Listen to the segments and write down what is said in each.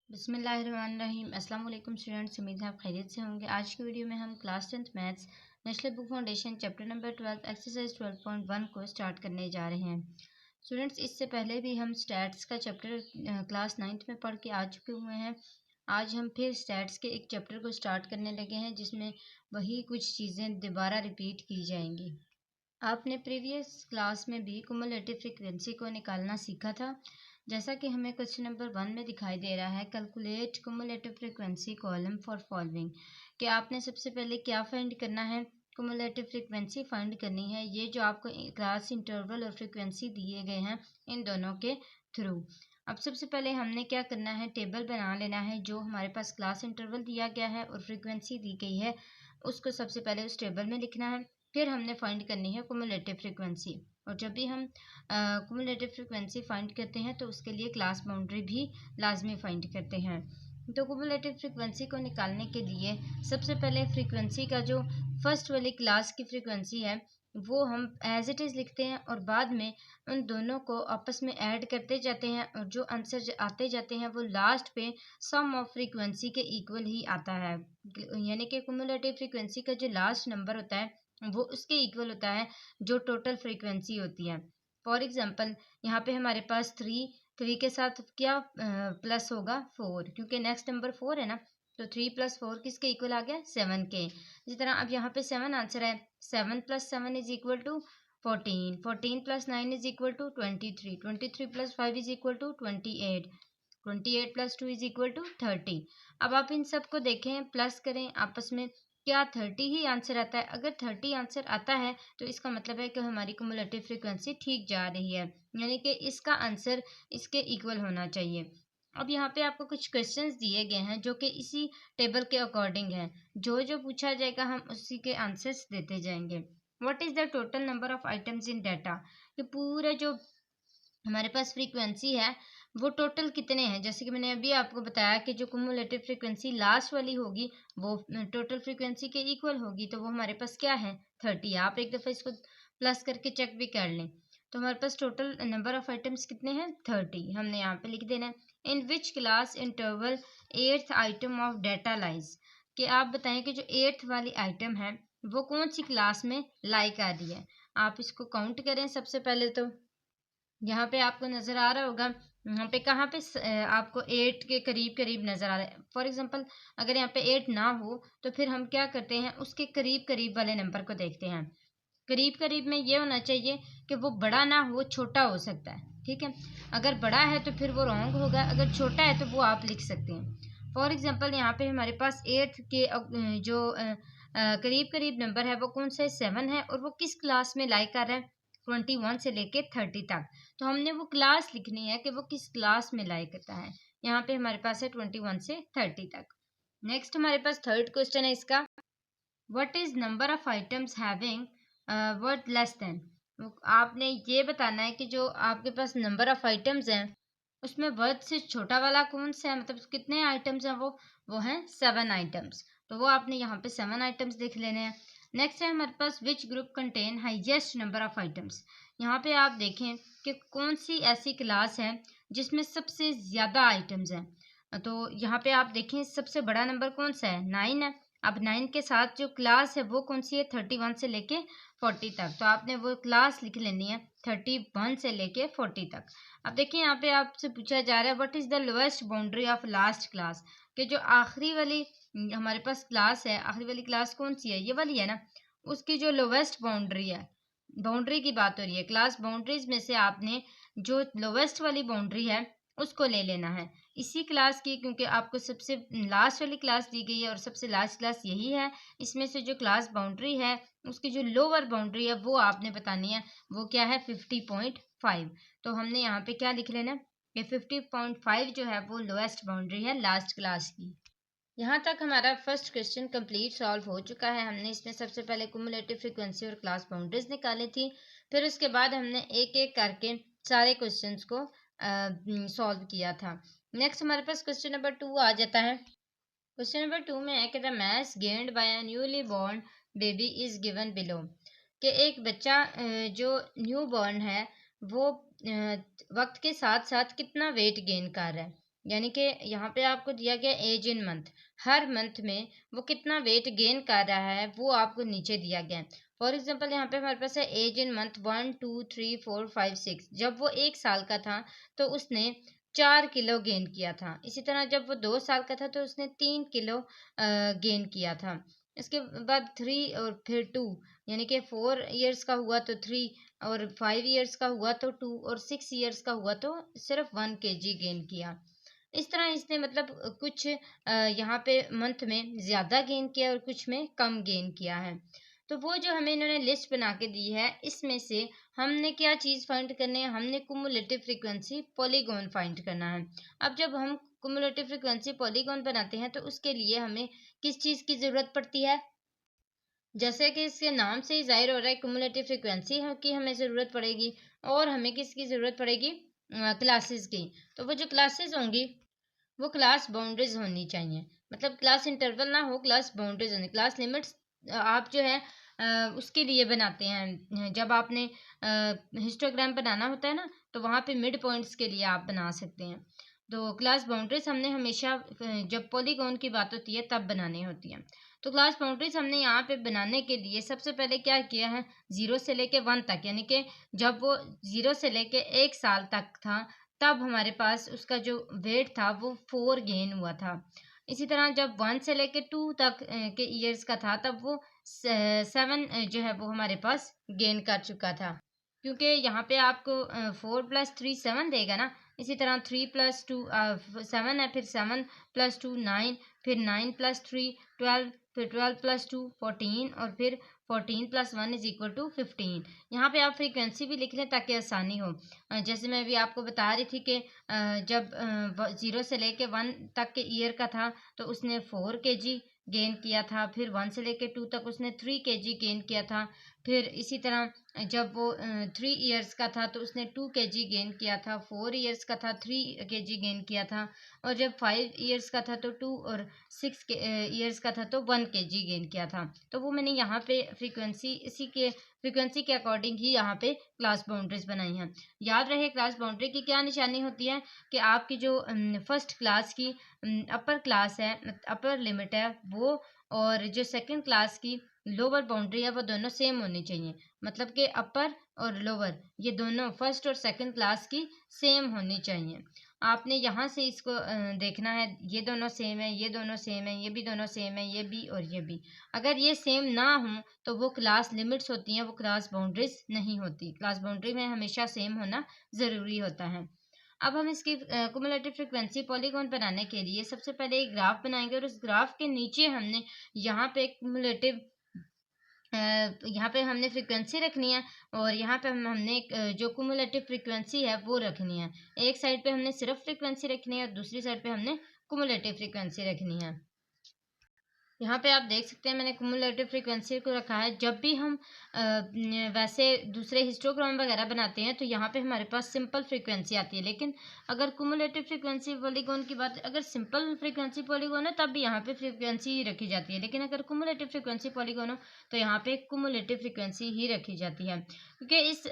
बिस्मिल्लाहिर्रहमानिर्रहीम। अस्सलाम वालेकुम स्टूडेंट्स, उम्मीद है आप खैरियत से होंगे। आज की वीडियो में हम class 10th maths national book foundation chapter number 12 exercise 12.1 को स्टार्ट करने जा रहे हैं। स्टूडेंट्स, इससे पहले भी हम स्टैट्स का चैप्टर क्लास 9th में पढ़ के आ चुके हुए हैं। आज हम फिर स्टैट्स के एक चैप्टर को स्टार्ट करने लगे हैं जिसमें वही कुछ चीज़ें दोबारा रिपीट की जाएंगी। आपने प्रीवियस क्लास में भी क्युमुलेटिव फ्रीक्वेंसी को निकालना सीखा था। जैसा कि हमें क्वेश्चन नंबर 1 में दिखाई दे रहा है, calculate cumulative frequency column for following, कि आपने सबसे पहले क्या फाइंड करना है, क्युमुलेटिव फ्रीक्वेंसी फाइंड करनी है। ये जो आपको क्लास इंटरवल और फ्रीक्वेंसी दिए गए हैं इन दोनों के थ्रू। अब सबसे पहले हमने क्या करना है, टेबल बना लेना है। जो हमारे पास क्लास इंटरवल दिया गया है और फ्रीक्वेंसी दी गई है उसको सबसे पहले उस टेबल में लिखना है। फिर हमने फाइंड करनी है क्युमुलेटिव फ्रीक्वेंसी, और जब भी हम क्युमुलेटिव फ्रीक्वेंसी फाइंड करते हैं तो उसके लिए क्लास बाउंड्री भी लाजमी फाइंड करते हैं। तो क्युमुलेटिव फ्रीक्वेंसी को निकालने के लिए सबसे पहले फ्रीक्वेंसी का जो फर्स्ट वाली क्लास की फ्रीक्वेंसी है वो हम एज इट इज़ लिखते हैं और बाद में उन दोनों को आपस में ऐड करते जाते हैं, और जो आंसर आते जाते हैं वो लास्ट पे सम ऑफ फ्रीक्वेंसी के इक्वल ही आता है। यानी कि क्युमुलेटिव फ्रीक्वेंसी का जो लास्ट नंबर होता है वो उसके इक्वल होता है जो टोटल फ्रीक्वेंसी होती है। फॉर एग्जांपल, यहाँ पे हमारे पास थ्री के साथ क्या प्लस होगा, 4, क्योंकि नेक्स्ट नंबर 4 है ना। तो 3 + 4 किसके इक्वल आ गया, 7 के। इसी तरह अब यहाँ पे 7 आंसर है। 7 + 7 is equal to 14, 14 + 9 is equal to 23, 23 + 5 is equal to 28, 28 + 2 is equal to 30। अब आप इन सब को देखें, प्लस करें आपस में, क्या 30 ही आंसर आता है? अगर 30 आंसर आता है तो इसका मतलब है कि हमारी क्युमुलेटिव फ्रीक्वेंसी ठीक जा रही है, यानी कि इसका आंसर इसके इक्वल होना चाहिए। अब यहाँ पे आपको कुछ क्वेश्चंस दिए गए हैं जो कि इसी टेबल के अकॉर्डिंग हैं। जो जो पूछा जाएगा हम उसी के आंसर्स देते जाएंगे। What is the total number of items in data, कि पूरा जो हमारे पास फ्रीक्वेंसी है वो टोटल कितने हैं। जैसे कि मैंने अभी आपको बताया कि जो क्युमुलेटिव फ्रीक्वेंसी लास्ट वाली होगी वो टोटल फ्रीक्वेंसी के इक्वल होगी, तो वो हमारे पास क्या है, 30। आप एक दफ़ा इसको प्लस करके चेक भी कर लें। तो हमारे पास टोटल नंबर ऑफ आइटम्स कितने हैं, 30। हमने यहाँ पे लिख देना है। In which class interval 8th item of data lies, कि आप बताएं कि जो 8th वाली आइटम है वो कौन सी क्लास में लाई कर रही है। आप इसको काउंट करें। सबसे पहले तो यहाँ पे आपको नज़र आ रहा होगा, यहाँ पे कहाँ पे आपको 8 के करीब करीब नज़र आ रहा है। फॉर एग्जांपल, अगर यहाँ पे 8 ना हो तो फिर हम क्या करते हैं, उसके करीब करीब वाले नंबर को देखते हैं। करीब करीब में ये होना चाहिए कि वो बड़ा ना हो, छोटा हो सकता है, ठीक है। अगर बड़ा है तो फिर वो रॉन्ग होगा, अगर छोटा है तो वो आप लिख सकते हैं। फॉर एग्जांपल, यहाँ पे हमारे पास 8 के जो करीब करीब नंबर है वो कौन सा है, 7 है, और वो किस क्लास में लाई कर रहा है, 21 से लेके 30 तक। तो हमने वो क्लास लिखनी है कि वो किस क्लास में लाई करता है। यहाँ पे हमारे पास है 21 से 30 तक। नेक्स्ट हमारे पास थर्ड क्वेश्चन है इसका, what is number of items having word less than. आपने ये बताना है कि जो आपके पास नंबर ऑफ आइटम्स हैं उसमें वर्ड से छोटा वाला कौन सा है, मतलब कितने आइटम्स हैं वो हैं 7 आइटम्स। तो वो आपने यहाँ पे 7 आइटम्स लिख लेने हैं। नेक्स्ट है हमारे पास which group contain highest number of items. यहाँ पे आप देखें कि कौन सी ऐसी क्लास है जिसमें सबसे ज़्यादा आइटम्स हैं। तो यहाँ पे आप देखें सबसे बड़ा नंबर कौन सा है, 9 है। अब 9 के साथ जो क्लास है वो कौन सी है, 31 से लेके 40 तक। तो आपने वो क्लास लिख लेनी है 31 से लेके 40 तक। अब देखिए यहाँ पे आपसे पूछा जा रहा है what is the lowest boundary of last class, कि जो आखिरी वाली हमारे पास क्लास है, आखिरी वाली क्लास कौन सी है, ये वाली है ना। उसकी जो लोएस्ट बाउंड्री है, बाउंड्री की बात हो रही है, क्लास बाउंड्रीज में से आपने जो लोवेस्ट वाली बाउंड्री है उसको ले लेना है इसी क्लास की, क्योंकि आपको सबसे लास्ट वाली क्लास दी गई है और सबसे लास्ट क्लास यही है। इसमें से जो क्लास बाउंड्री है उसकी जो लोअर बाउंड्री है वो आपने बतानी है, वो क्या है, 50.5। तो हमने यहाँ पे क्या लिख लेना कि 50.5 जो है वो लोएस्ट बाउंड्री है लास्ट क्लास की। यहाँ तक हमारा फर्स्ट क्वेश्चन कंप्लीट सॉल्व हो चुका है। हमने इसमें सबसे पहले क्युमुलेटिव फ्रीक्वेंसी और क्लास बाउंड्रीज निकाली थी, फिर उसके बाद हमने एक एक करके सारे क्वेश्चंस को सॉल्व किया था। नेक्स्ट हमारे पास क्वेश्चन नंबर 2 आ जाता है। क्वेश्चन नंबर 2 में है कि the mass gained by a newly born baby is given below, कि एक बच्चा जो न्यू बॉर्न है वो वक्त के साथ साथ कितना वेट गेन कर रहा है। यानी कि यहाँ पे आपको दिया गया एज इन मंथ, हर मंथ में वो कितना वेट गेन कर रहा है वो आपको नीचे दिया गया है। फॉर एग्जाम्पल यहाँ पे हमारे पास है एज इन मंथ 1 2 3 4 5 6। जब वो 1 साल का था तो उसने 4 किलो गेन किया था। इसी तरह जब वो 2 साल का था तो उसने 3 किलो गेन किया था। इसके बाद 3 और फिर 2, यानी कि 4 ईयर्स का हुआ तो 3, और 5 ईयर्स का हुआ तो 2, और 6 ईयर्स का हुआ तो सिर्फ 1 kg गेन किया। इस तरह इसने मतलब कुछ यहाँ पे मंथ में ज़्यादा गेन किया और कुछ में कम गेन किया है। तो वो जो हमें इन्होंने लिस्ट बना के दी है, इसमें से हमने क्या चीज़ फाइंड करनी है, हमने कुमुलेटिव फ्रीक्वेंसी पॉलीगॉन फाइंड करना है। अब जब हम कुमुलेटिव फ्रीक्वेंसी पॉलीगॉन बनाते हैं तो उसके लिए हमें किस चीज़ की ज़रूरत पड़ती है? जैसे कि इसके नाम से ही ज़ाहिर हो रहा है कुमुलेटिव फ्रीक्वेंसी की हमें ज़रूरत पड़ेगी, और हमें किसकी ज़रूरत पड़ेगी? क्लासेस की। तो वो जो क्लासेस होंगी वो क्लास बाउंड्रीज होनी चाहिए, मतलब क्लास इंटरवल ना हो, क्लास बाउंड्रीज होनी। क्लास लिमिट्स आप जो है उसके लिए बनाते हैं, जब आपने हिस्टोग्राम बनाना होता है ना, तो वहाँ पे मिड पॉइंट्स के लिए आप बना सकते हैं। तो क्लास बाउंड्रीज हमने हमेशा जब पॉलीगॉन की बात होती है तब बनानी होती है। तो क्लास बाउंड्रीज हमने यहाँ पे बनाने के लिए सबसे पहले क्या किया है, 0 से लेके 1 तक, यानी कि जब वो 0 से लेके 1 साल तक था तब हमारे पास उसका जो वेट था वो 4 गेन हुआ था। इसी तरह जब 1 से लेके 2 तक के ईयर्स का था तब वो 7 जो है वो हमारे पास गेन कर चुका था। क्योंकि यहाँ पे आपको 4 + 3 7 देगा ना। इसी तरह 3 + 2 7 है, फिर 7 + 2 9, फिर 9 + 3 12, फिर 12 + 2 14, और फिर 14 + 1 = 15। यहाँ पे आप फ्रीक्वेंसी भी लिख लें ताकि आसानी हो। जैसे मैं अभी आपको बता रही थी कि जब 0 से लेके 1 तक के ईयर का था तो उसने 4 kg गेन किया था, फिर 1 से लेके 2 तक उसने 3 kg गेन किया था, फिर इसी तरह जब वो 3 ईयर्स का था तो उसने 2 kg गेन किया था, 4 ईयर्स का था 3 kg गेन किया था, और जब 5 ईयर्स का था तो 2, और 6 ईयर्स का था तो 1 kg गेन किया था। तो वो मैंने यहाँ पे फ्रीक्वेंसी के अकॉर्डिंग ही यहाँ पे क्लास बाउंड्रीज बनाई हैं। याद रहे क्लास बाउंड्री की क्या निशानी होती है कि आपकी जो फर्स्ट क्लास की अपर क्लास है, अपर लिमिट है वो, और जो सेकंड क्लास की लोअर बाउंड्री है वो दोनों सेम होनी चाहिए। मतलब कि अपर और लोअर ये दोनों फर्स्ट और सेकंड क्लास की सेम होनी चाहिए। आपने यहाँ से इसको देखना है, ये दोनों सेम है, ये दोनों सेम है, ये भी दोनों सेम है, ये भी और ये भी। अगर ये सेम ना हो तो वो क्लास लिमिट्स होती हैं, वो क्लास बाउंड्रीज नहीं होती। क्लास बाउंड्री में हमेशा सेम होना ज़रूरी होता है। अब हम इसकी कुमुलेटिव फ्रीक्वेंसी पॉलीगॉन बनाने के लिए सबसे पहले एक ग्राफ बनाएंगे, और उस ग्राफ के नीचे हमने यहाँ पे कुमुलेटिव यहाँ पे हमने फ्रीक्वेंसी रखनी है, और यहाँ पे हमने जो कुमुलेटिव फ्रीक्वेंसी है वो रखनी है। एक साइड पे हमने सिर्फ फ्रीक्वेंसी रखनी है और दूसरी साइड पे हमने कुमुलेटिव फ्रीक्वेंसी रखनी है। यहाँ पे आप देख सकते हैं मैंने कुमुलेटिव फ्रीक्वेंसी को रखा है। जब भी हम वैसे दूसरे हिस्टोग्राम वगैरह बनाते हैं तो यहाँ पे हमारे पास सिंपल फ्रीक्वेंसी आती है, लेकिन अगर कुमुलेटिव फ्रीक्वेंसी पॉलीगॉन की बात, अगर सिंपल फ्रीक्वेंसी पॉलीगॉन है तब भी यहाँ पे फ्रीक्वेंसी ही रखी जाती है, लेकिन अगर कुमुलेटिव फ्रीक्वेंसी पॉलीगॉन हो तो यहाँ पे कुमुलेटिव फ्रीक्वेंसी ही रखी जाती है, क्योंकि इस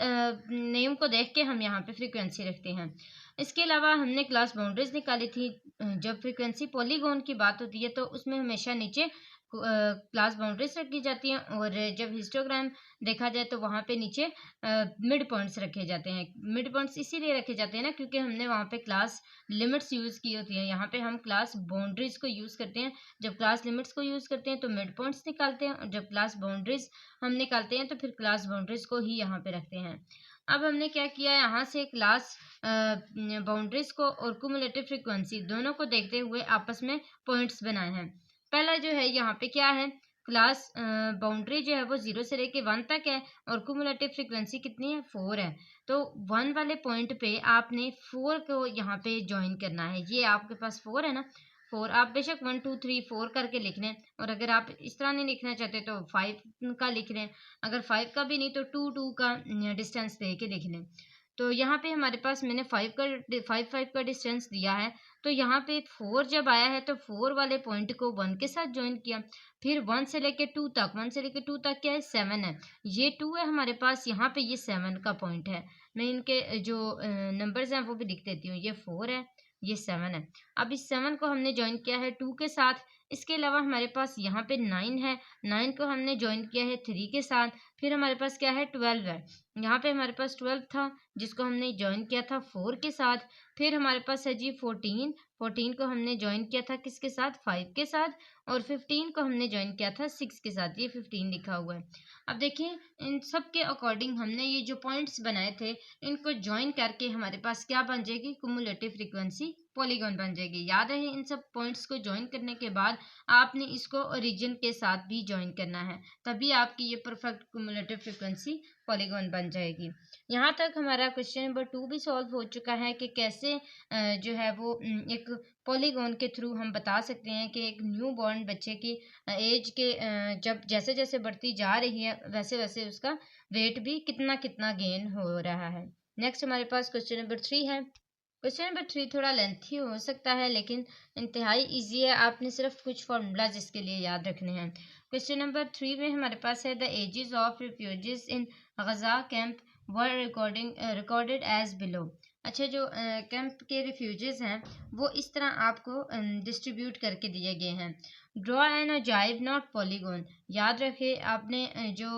नेम को देख के हम यहाँ पे फ्रीक्वेंसी रखते हैं। इसके अलावा हमने क्लास बाउंड्रीज निकाली थी। जब फ्रीक्वेंसी पॉलीगॉन की बात होती है तो उसमें हमेशा नीचे क्लास बाउंड्रीज रखी जाती हैं, और जब हिस्टोग्राम देखा जाए तो वहाँ पे नीचे मिड पॉइंट्स रखे जाते हैं। मिड पॉइंट्स इसीलिए रखे जाते हैं ना क्योंकि हमने वहाँ पे क्लास लिमिट्स यूज़ की होती हैं। यहाँ पे हम क्लास बाउंड्रीज को यूज़ करते हैं। जब क्लास लिमिट्स को यूज़ करते हैं तो मिड पॉइंट्स निकालते हैं, और जब क्लास बाउंड्रीज हम निकालते हैं तो फिर क्लास बाउंड्रीज को ही यहाँ पे रखते हैं। अब हमने क्या किया, यहाँ से क्लास बाउंड्रीज को और कुमुलेटिव फ्रीक्वेंसी दोनों को देखते हुए आपस में पॉइंट्स बनाए हैं। पहला जो है यहाँ पे क्या है, क्लास बाउंड्री जो है वो 0 से लेके 1 तक है, और कुमुलेटिव फ्रीक्वेंसी कितनी है, 4 है। तो 1 वाले पॉइंट पे आपने 4 को यहाँ पे ज्वाइन करना है। ये आपके पास 4 है ना, 4 आप बेशक 1 2 3 4 करके लिख लें, और अगर आप इस तरह नहीं लिखना चाहते तो 5 का लिख लें। अगर 5 का भी नहीं तो 2 2 का डिस्टेंस दे के लिख लें। तो यहाँ पे हमारे पास मैंने 5 का डिस्टेंस दिया है, तो यहाँ पे 4 जब आया है तो 4 वाले पॉइंट को 1 के साथ ज्वाइन किया। फिर 1 से लेके 2 तक, 1 से लेके 2 तक क्या है, 7 है। ये 2 है हमारे पास, यहाँ पे ये 7 का पॉइंट है। मैं इनके जो नंबर्स हैं वो भी लिख देती हूँ, ये 4 है, ये 7 है। अब इस 7 को हमने ज्वाइन किया है 2 के साथ। इसके अलावा हमारे पास यहाँ पे 9 है, 9 को हमने ज्वाइन किया है 3 के साथ। फिर हमारे पास क्या है 12 है, यहाँ पे हमारे पास 12 था जिसको हमने ज्वाइन किया था 4 के साथ। फिर हमारे पास है जी 14, 14 को हमने ज्वाइन किया था किसके साथ, 5 के साथ। और 15 को हमने ज्वाइन किया था 6 के साथ, ये 15 लिखा हुआ है। अब देखिए इन सब के अकॉर्डिंग हमने ये जो पॉइंट्स बनाए थे इनको ज्वाइन करके हमारे पास क्या बन जाएगी, कुमुलेटिव फ्रीक्वेंसी पॉलीगॉन बन जाएगी। याद रहे इन सब पॉइंट्स को ज्वाइन करने के बाद आपने इसको ओरिजिन के साथ भी ज्वाइन करना है, तभी आपकी ये परफेक्ट कुमुलेटिव फ्रीक्वेंसी पॉलीगॉन बन जाएगी। यहाँ तक हमारा क्वेश्चन नंबर 2 भी सॉल्व हो चुका है कि कैसे जो है वो एक पॉलीगॉन के थ्रू हम बता सकते हैं कि एक न्यू बॉर्न बच्चे की एज के जब जैसे जैसे बढ़ती जा रही है वैसे वैसे उसका वेट भी कितना कितना गेन हो रहा है। नेक्स्ट हमारे पास क्वेश्चन नंबर 3 है। क्वेश्चन नंबर 3 थोड़ा लेंथी हो सकता है लेकिन इंतहाई इजी है, आपने सिर्फ कुछ फार्मूलाज इसके लिए याद रखने हैं। क्वेश्चन नंबर 3 में हमारे पास है the ages of refugees in Gaza camp were recorded as below. अच्छा, जो कैंप के रिफ्यूजीज हैं वो इस तरह आपको डिस्ट्रीब्यूट करके दिए गए हैं। Draw an ogive not polygon, याद रखें आपने जो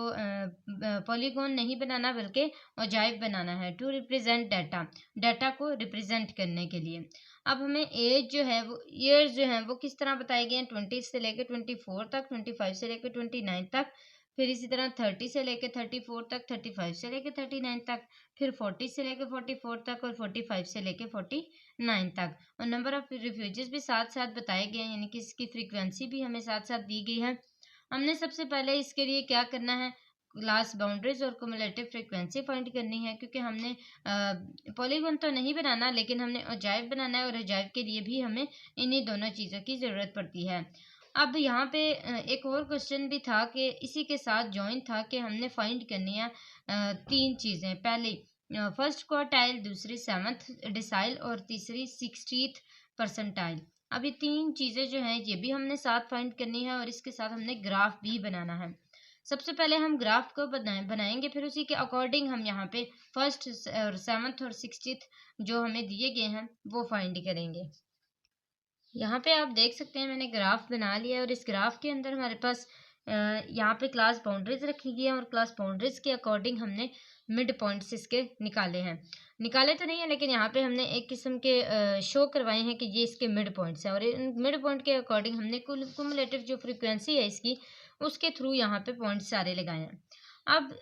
पॉलीगॉन नहीं बनाना बल्कि ओजाइव बनाना है। टू रिप्रेजेंट डाटा, डाटा को रिप्रेजेंट करने के लिए। अब हमें एज जो है वो ईयर्स जो है वो किस तरह बताए गए हैं, 20 से लेकर 24 तक, 25 से लेकर 29 तक। फिर इसी तरह 30 से लेकर 34 तक, 35 से लेकर 39 तक। फिर 40 से लेकर 44 तक और 45 से लेकर 49 तक। और नंबर ऑफ रिफ्यूजीज भी साथ साथ बताए गए हैं, यानी कि इसकी फ्रीक्वेंसी भी हमें साथ साथ दी गई है। हमने सबसे पहले इसके लिए क्या करना है, क्लास बाउंड्रीज और क्युमुलेटिव फ्रीक्वेंसी फाइंड करनी है, क्योंकि हमने पॉलीगॉन तो नहीं बनाना लेकिन हमने ओजाइव बनाना है और ओजाइव के लिए भी हमें इन्हीं दोनों चीज़ों की ज़रूरत पड़ती है। अब यहाँ पे एक और क्वेश्चन भी था कि इसी के साथ जॉइन था कि हमने फाइंड करनी है 3 चीज़ें। पहले फर्स्ट क्वार्टाइल, दूसरी 7th डिसाइल और तीसरी 60th परसेंटाइल। अब ये 3 चीज़ें जो हैं ये भी हमने साथ फाइंड करनी है और इसके साथ हमने ग्राफ भी बनाना है। सबसे पहले हम ग्राफ को बनाएंगे, फिर उसी के अकॉर्डिंग हम यहाँ पे फर्स्ट और 7th और 60th जो हमें दिए गए हैं वो फाइंड करेंगे। यहाँ पे आप देख सकते हैं मैंने ग्राफ बना लिया और इस ग्राफ के अंदर हमारे पास यहाँ पे क्लास बाउंड्रीज रखी गई है और क्लास बाउंड्रीज के अकॉर्डिंग हमने मिड पॉइंट्स इसके निकाले हैं। निकाले तो नहीं है लेकिन यहाँ पे हमने एक किस्म के शो करवाए हैं कि ये इसके मिड पॉइंट्स हैं और इन मिड पॉइंट के अकॉर्डिंग हमने कुमुलेटिव जो फ्रीक्वेंसी है इसकी उसके थ्रू यहाँ पे पॉइंट सारे लगाए हैं। अब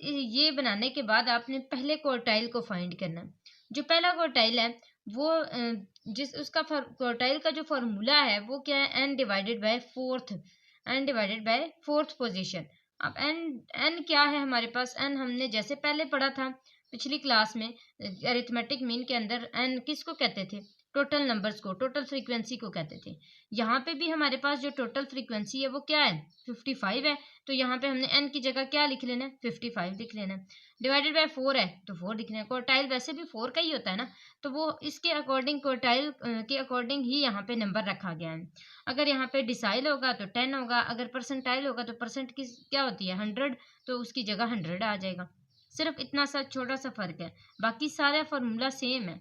ये बनाने के बाद आपने पहले क्वार्टाइल को फाइंड करना है। जो पहला क्वार्टाइल है वो जिस उसका क्वार्टाइल का जो फॉर्मूला है वो क्या है, n divided by fourth position. अब n क्या है हमारे पास, n हमने जैसे पहले पढ़ा था पिछली क्लास में अरिथमेटिक मीन के अंदर n किसको कहते थे, टोटल नंबर्स को, टोटल फ्रीक्वेंसी को कहते थे। यहाँ पे भी हमारे पास जो टोटल फ्रीक्वेंसी है वो क्या है, 55 है। तो यहाँ पे हमने n की जगह क्या लिख लेना है, 55 लिख लेना है। डिवाइडेड बाय 4 है तो 4 लिखना है। क्वार्टाइल वैसे भी 4 का ही होता है ना, तो वो इसके अकॉर्डिंग क्वार्टाइल के अकॉर्डिंग ही यहाँ पे नंबर रखा गया है। अगर यहाँ पे डिसाइल होगा तो 10 होगा, अगर परसेंटाइल होगा तो परसेंट की क्या होती है 100, तो उसकी जगह 100 आ जाएगा। सिर्फ इतना सा छोटा सा फर्क है, बाकी सारा फार्मूला सेम है।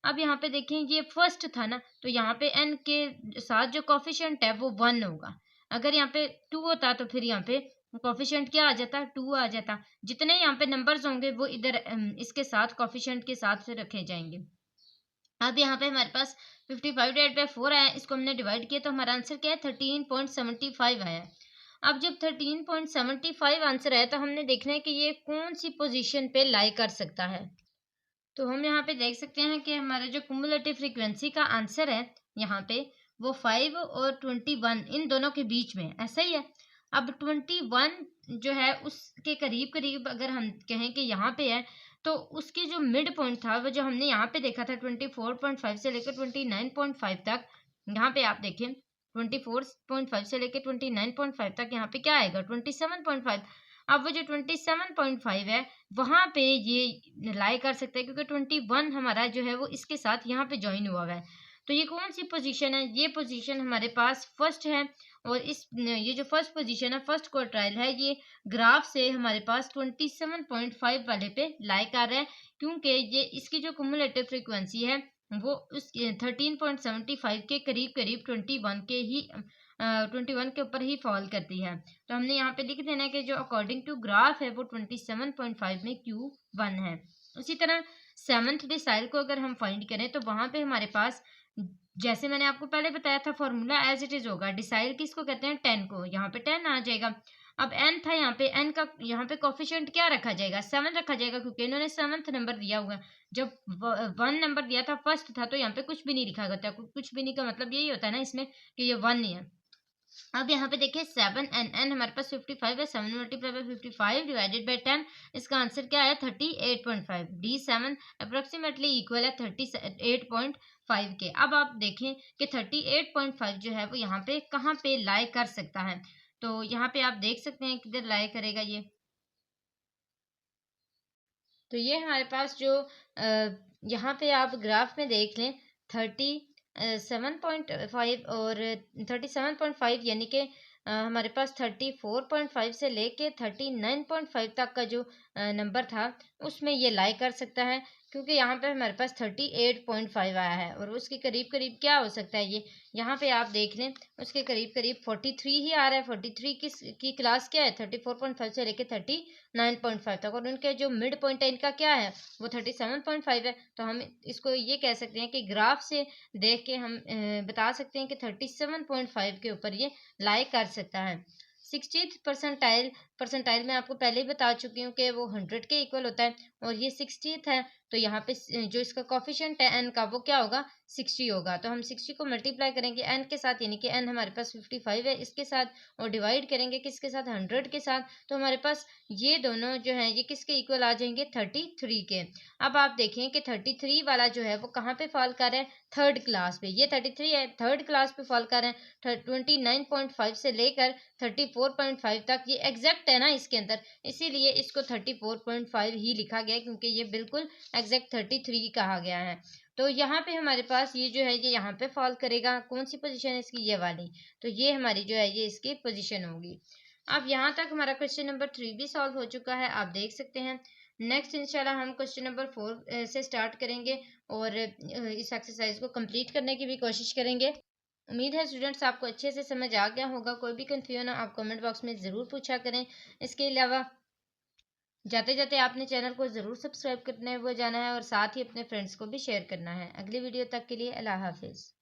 अब यहाँ पे देखें ये फर्स्ट था ना, तो यहाँ पे n के साथ जो कॉफिशिएंट है वो 1 होगा। अगर यहाँ पे 2 होता तो फिर यहाँ पे कॉफिशिएंट क्या आ जाता, 2 आ जाता। जितने यहाँ पे नंबर्स होंगे वो इधर इसके साथ कॉफिशिएंट के साथ से रखे जाएंगे। अब यहाँ पे हमारे पास 55 डिवाइड बाई 4 आया, इसको हमने डिवाइड किया तो हमारा आंसर क्या है 13.75 आया। अब जब 13.75 आंसर आया तो हमने देखना है कि ये कौन सी पोजीशन पे लाई कर सकता है। तो हम यहाँ पे देख सकते हैं कि हमारा जो कुमुलेटिव फ्रीक्वेंसी का आंसर है यहाँ पे वो 5 और 21 इन दोनों के बीच में, ऐसा ही है। अब 21 जो है उसके करीब करीब अगर हम कहें कि यहाँ पे है तो उसके जो मिड पॉइंट था वो जो हमने यहाँ पे देखा था 24.5 से लेकर 29.5 तक। यहाँ पे आप देखें 24.5 से लेकर 29.5 तक यहाँ पे क्या आएगा 27.5। अब वो जो 27.5 है वहाँ पे ये लाई कर सकता है क्योंकि 21 हमारा जो है वो इसके साथ यहाँ पे ज्वाइन हुआ है। तो ये कौन सी पोजीशन है, ये पोजीशन हमारे पास फर्स्ट है और ये जो फर्स्ट पोजीशन है फर्स्ट क्वार्टाइल है ये ग्राफ से हमारे पास 27.5 वाले पे लाई कर रहा है, क्योंकि ये इसकी जो कुमुलेटिव फ्रीक्वेंसी है वो उस 13.75 के करीब करीब 21 के ऊपर ही फॉल करती है। तो हमने यहाँ पे लिख देना है कि जो अकॉर्डिंग टू ग्राफ है वो 27.5 में Q1 है। उसी तरह सेवंथ डिसाइल को अगर हम फाइंड करें तो वहां पे हमारे पास, जैसे मैंने आपको पहले बताया था, फॉर्मूला एज इट इज होगा। डिसाइल किसको कहते हैं? 10 को। यहाँ पे 10 आ जाएगा। अब n था, यहाँ पे n का यहाँ पे कोफिशिएंट क्या रखा जाएगा? 7 रखा जाएगा, क्योंकि इन्होंने 7th नंबर दिया हुआ है। जब 1 नंबर दिया था, फर्स्ट था, तो यहाँ पे कुछ भी नहीं लिखा होता। कुछ भी नहीं का मतलब यही होता है ना इसमें कि ये 1 ही है। अब यहाँ पे देखिए 7 एंड n हमारे पास 55 है। 7 मल्टीप्लाई बाई 55 डिवाइडेड बाई 10, इसका आंसर क्या है? 38.5। D7 अप्रोक्सीमेटली इक्वल है 38.5 के। अब आप देखें कि 38.5 जो है वो यहाँ पे कहाँ पे लाई कर सकता है। तो यहाँ पे आप देख सकते हैं किधर लाई करेगा ये। तो ये हमारे पास जो यहाँ पे आप ग्राफ में देख लें, 37.5 और 37.5, यानी कि हमारे पास 34.5 से लेके 39.5 तक का जो नंबर था उसमें ये लाई कर सकता है, क्योंकि यहाँ पे हमारे पास 38.5 आया है। और उसके करीब करीब क्या हो सकता है ये, यहाँ पे आप देख लें, उसके करीब करीब 43 ही आ रहा है। 43 की क्लास क्या है? 34.5 से लेके 39.5 तक। और उनके जो मिड पॉइंट है इनका क्या है? वो 37.5 है। तो हम इसको ये कह सकते हैं कि ग्राफ से देख के हम बता सकते हैं कि 37.5 के ऊपर ये लाई कर सकता है। 60th परसेंटाइल में आपको पहले ही बता चुकी हूँ कि वो 100 के इक्वल होता है, और ये 60th है। तो यहाँ पे जो इसका कोफिशिएंट है n का, वो क्या होगा? 60 होगा। तो हम 60 को मल्टीप्लाई करेंगे n के साथ, यानी कि n हमारे पास 55 है, इसके साथ, और डिवाइड करेंगे किसके साथ? 100 के साथ। तो हमारे पास ये दोनों जो है ये किसके इक्वल आ जाएंगे? 33 के। अब आप देखें कि 33 वाला जो है वो कहाँ पे फॉल कर रहा है? थर्ड क्लास पे। ये 33 है, थर्ड क्लास पे फॉल कर रहे हैं। 29.5 से लेकर 34.5 तक, ये एग्जैक्ट है ना इसके अंदर, इसीलिए इसको 34.5 ही लिखा गया, क्योंकि ये बिल्कुल एग्जैक्ट 33 कहा गया है। तो यहाँ पे हमारे पास ये जो है ये यहाँ पे फॉल करेगा। कौन सी पोजीशन है इसकी? ये वाली। तो ये हमारी जो है ये इसकी पोजीशन होगी। अब यहाँ तक हमारा क्वेश्चन नंबर 3 भी सॉल्व हो चुका है, आप देख सकते हैं। नेक्स्ट इंशाल्लाह हम क्वेश्चन नंबर 4 से स्टार्ट करेंगे, और इस एक्सरसाइज को कंप्लीट करने की भी कोशिश करेंगे। उम्मीद है स्टूडेंट्स आपको अच्छे से समझ आ गया होगा। कोई भी कंफ्यूजन हो आप कमेंट बॉक्स में ज़रूर पूछा करें। इसके अलावा जाते जाते आपने चैनल को ज़रूर सब्सक्राइब करने वो जाना है, और साथ ही अपने फ्रेंड्स को भी शेयर करना है। अगली वीडियो तक के लिए अल्लाह हाफिज़।